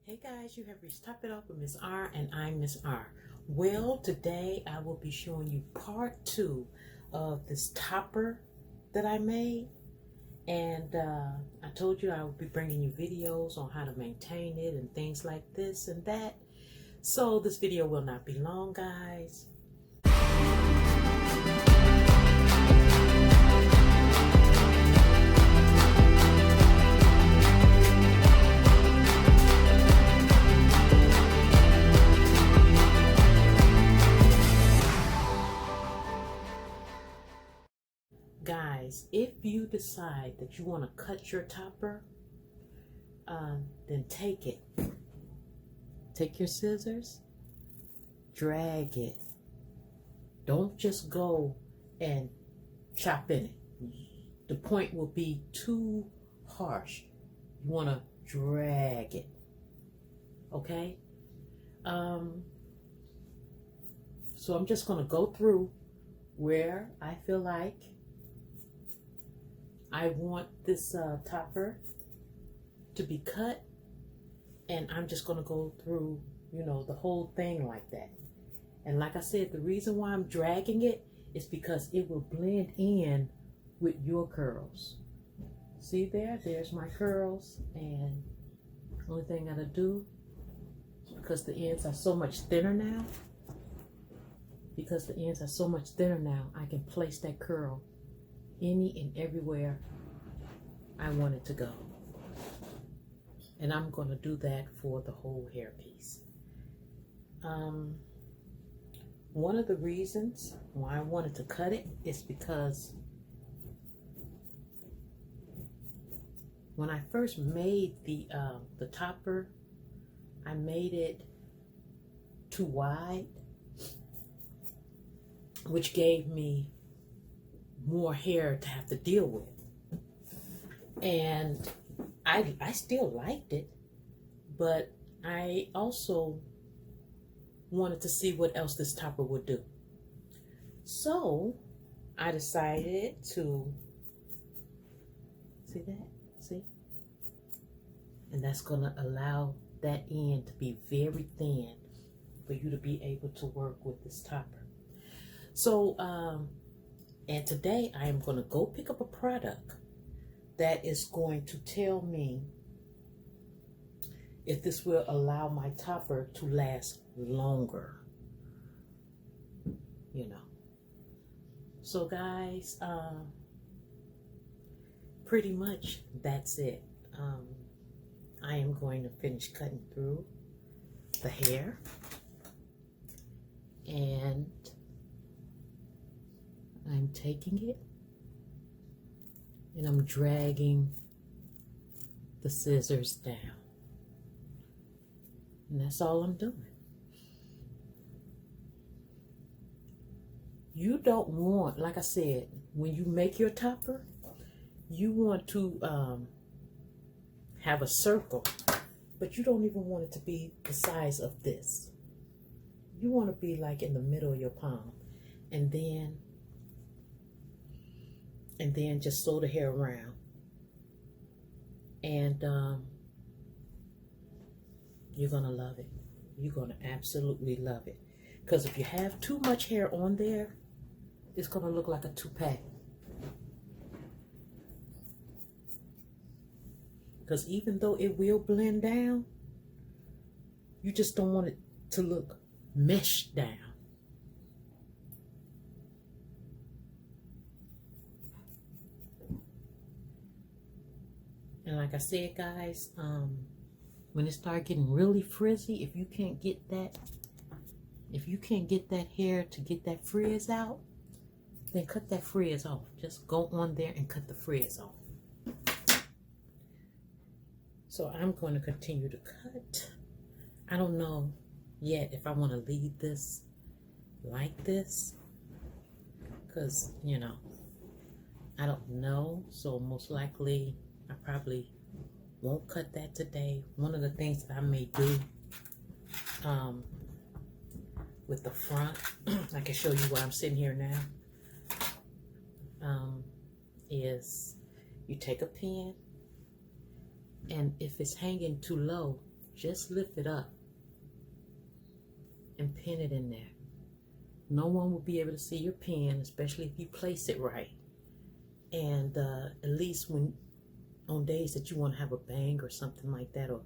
Hey guys, you have reached Top It Off with Miss R, and I'm Miss R. Well, today I will be showing you part 2 of this topper that I made. And I told you I would be bringing you videos on how to maintain it and things like this and that. So this video will not be long, guys. Guys, if you decide that you want to cut your topper, then take it. Take your scissors, drag it. Don't just go and chop in it. The point will be too harsh. You want to drag it. Okay? So I'm just going to go through where I feel like I want this topper to be cut, and I'm just going to go through, the whole thing like that. And like I said, the reason why I'm dragging it is because it will blend in with your curls. See there? There's my curls, and the only thing I gotta do, because the ends are so much thinner now, I can place that curl any and everywhere I want it to go. And I'm going to do that for the whole hairpiece. One of the reasons why I wanted to cut it is because when I first made the topper, I made it too wide, which gave me more hair to have to deal with. And I still liked it, but I also wanted to see what else this topper would do. So I decided to, see that? See? And that's going to allow that end to be very thin for you to be able to work with this topper. So, and today I am going to go pick up a product that is going to tell me if this will allow my topper to last longer. So guys, pretty much that's it. I am going to finish cutting through the hair, and I'm taking it and I'm dragging the scissors down. And that's all I'm doing. You don't want, like I said, when you make your topper, you want to have a circle, but you don't even want it to be the size of this. You want to be like in the middle of your palm, and then just sew the hair around. And you're going to love it. You're going to absolutely love it. Because if you have too much hair on there, it's going to look like a toupee. Because even though it will blend down, you just don't want it to look meshed down. And like I said, guys, when it starts getting really frizzy, if you can't get that hair to get that frizz out, then cut that frizz off. Just go on there and cut the frizz off. So I'm going to continue to cut. I don't know yet if I want to leave this like this, because, I don't know. So most likely, I probably won't cut that today. One of the things that I may do with the front, I can show you where I'm sitting here now, is you take a pin, and if it's hanging too low, just lift it up and pin it in there. No one will be able to see your pin, especially if you place it right. And at least when on days that you want to have a bang or something like that, or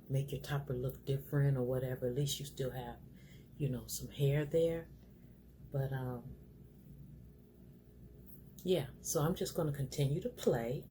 make your topper look different or whatever, at least you still have, you know, some hair there. But yeah, so I'm just going to continue to play.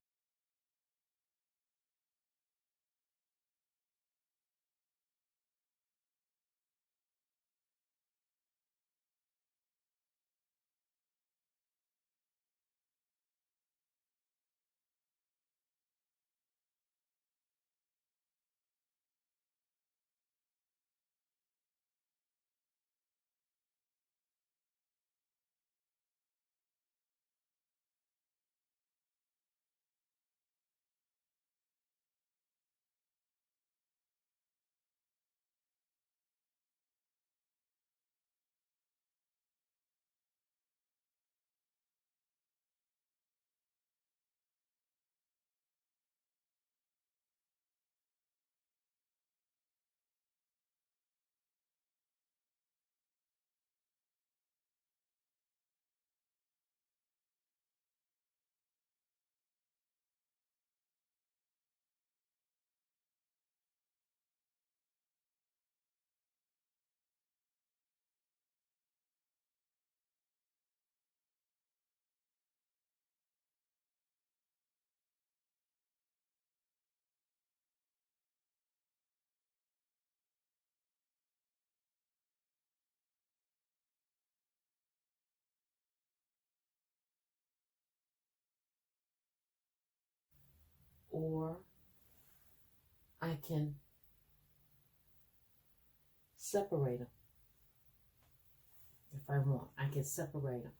Or I can separate them. If I want, I can separate them.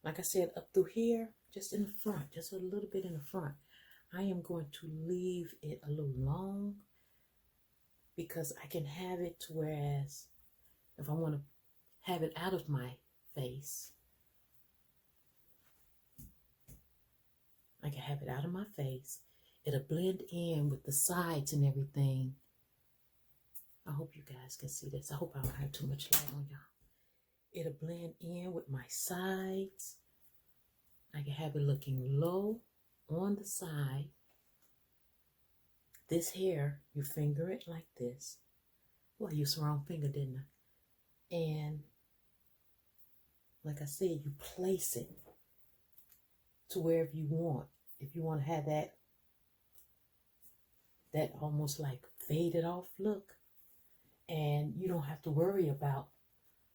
Like I said, up through here, just in the front, just a little bit in the front, I am going to leave it a little long because I can have it to whereas if I want to have it out of my face, I can have it out of my face. It'll blend in with the sides and everything. I hope you guys can see this. I hope I don't have too much light on y'all. It'll blend in with my sides. I can have it looking low on the side. This hair, you finger it like this. Well, I used the wrong finger, didn't I? And like I said, you place it to wherever you want. If you want to have that almost like faded off look, and you don't have to worry about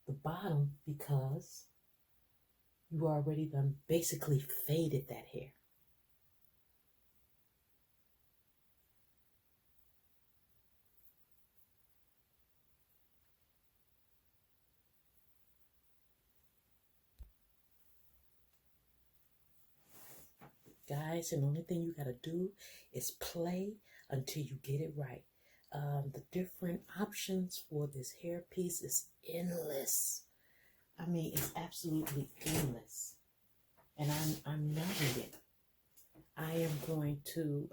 the bottom because you already done basically faded that hair. Guys, and the only thing you got to do is play until you get it right. The different options for this hair piece is endless. I mean, it's absolutely endless. And I'm loving it. I am going to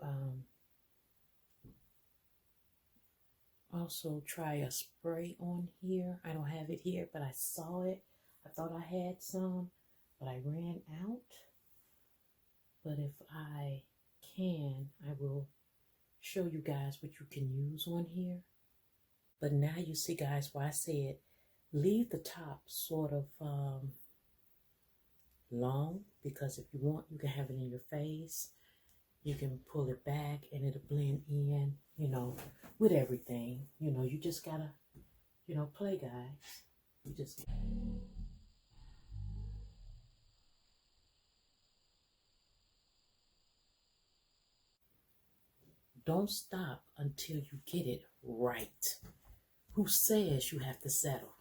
also try a spray on here. I don't have it here, but I saw it. I thought I had some, but I ran out. But if I can, I will show you guys what you can use on here. But now you see, guys, why I said leave the top sort of long, because if you want, you can have it in your face. You can pull it back and it'll blend in, you know, with everything. You know, you just gotta, you know, play, guys. You just... Don't stop until you get it right. Who says you have to settle?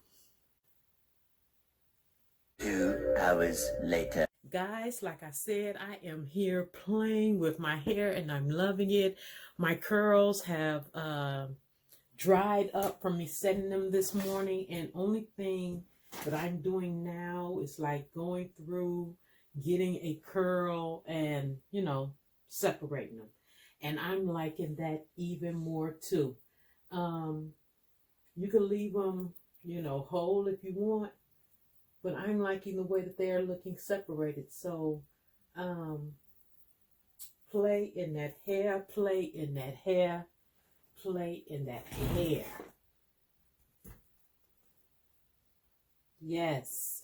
2 hours later. Guys, like I said, I am here playing with my hair and I'm loving it. My curls have dried up from me setting them this morning, and only thing that I'm doing now is like going through, getting a curl and, you know, separating them. And I'm liking that even more too. You can leave them, you know, whole if you want, but I'm liking the way that they are looking separated. So, play in that hair, play in that hair, play in that hair. Yes.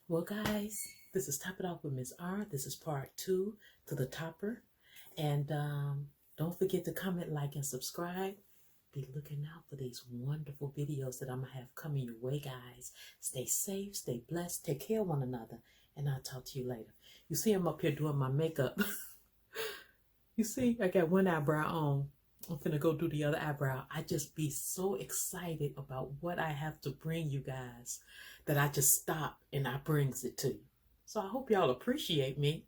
Well, guys, this is Top It Off with Ms. R. This is part 2 to the topper. And don't forget to comment, like, and subscribe. Be looking out for these wonderful videos that I'm going to have coming your way, guys. Stay safe, stay blessed, take care of one another, and I'll talk to you later. You see, I'm up here doing my makeup. You see, I got one eyebrow on. I'm finna go do the other eyebrow. I just be so excited about what I have to bring you guys that I just stop and I brings it to you. So I hope y'all appreciate me.